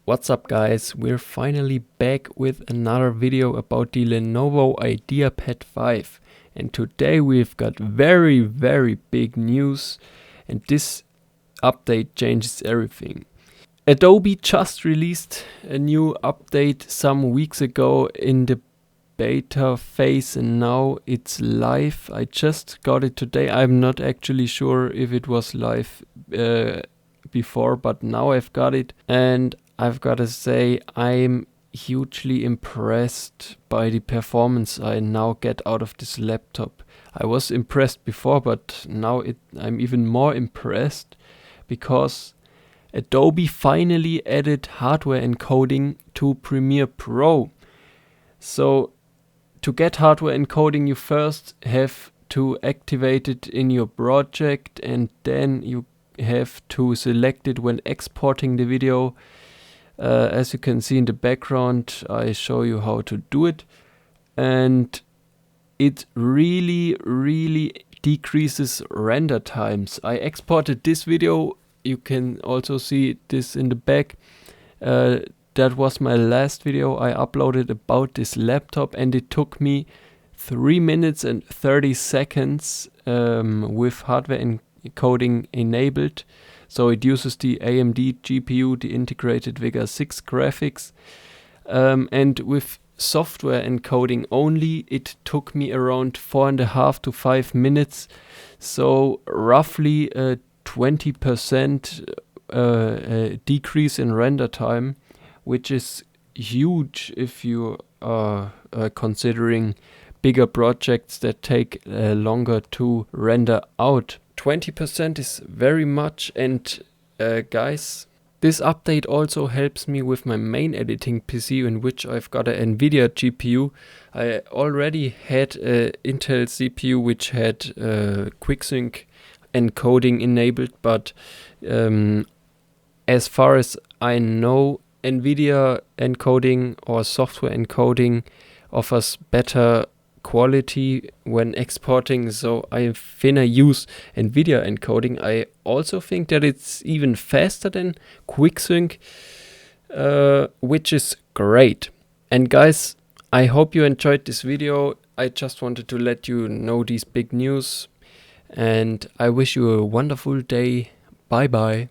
What's up guys, we're finally back with another video about the Lenovo Ideapad 5, and today we've got very big news, and this update changes everything. Adobe just released a new update some weeks ago in the beta phase, and now it's live. I just got it today. I'm not actually sure if it was live before, but now I've got it, and I've got to say I'm hugely impressed by the performance I now get out of this laptop. I was impressed before, but now I'm even more impressed because Adobe finally added hardware encoding to Premiere Pro. So to get hardware encoding, you first have to activate it in your project, and then you have to select it when exporting the video. As you can see in the background, I show you how to do it, and it really decreases render times. I exported this video, you can also see this in the back. That was my last video I uploaded about this laptop, and it took me 3 minutes and 30 seconds with hardware encoding enabled. So it uses the AMD GPU, the integrated Vega 6 graphics, and with software encoding only, it took me around 4.5 to 5 minutes. So roughly a 20% decrease in render time, which is huge if you are considering bigger projects that take longer to render out. 20% is very much, and guys, this update also helps me with my main editing PC, in which I've got an NVIDIA GPU. I already had an Intel CPU which had QuickSync encoding enabled, but as far as I know, NVIDIA encoding or software encoding offers better quality when exporting, so I finna use NVIDIA encoding. I also think that it's even faster than QuickSync, which is great. And guys, I hope you enjoyed this video. I just wanted to let you know these big news, and I wish you a wonderful day. Bye bye.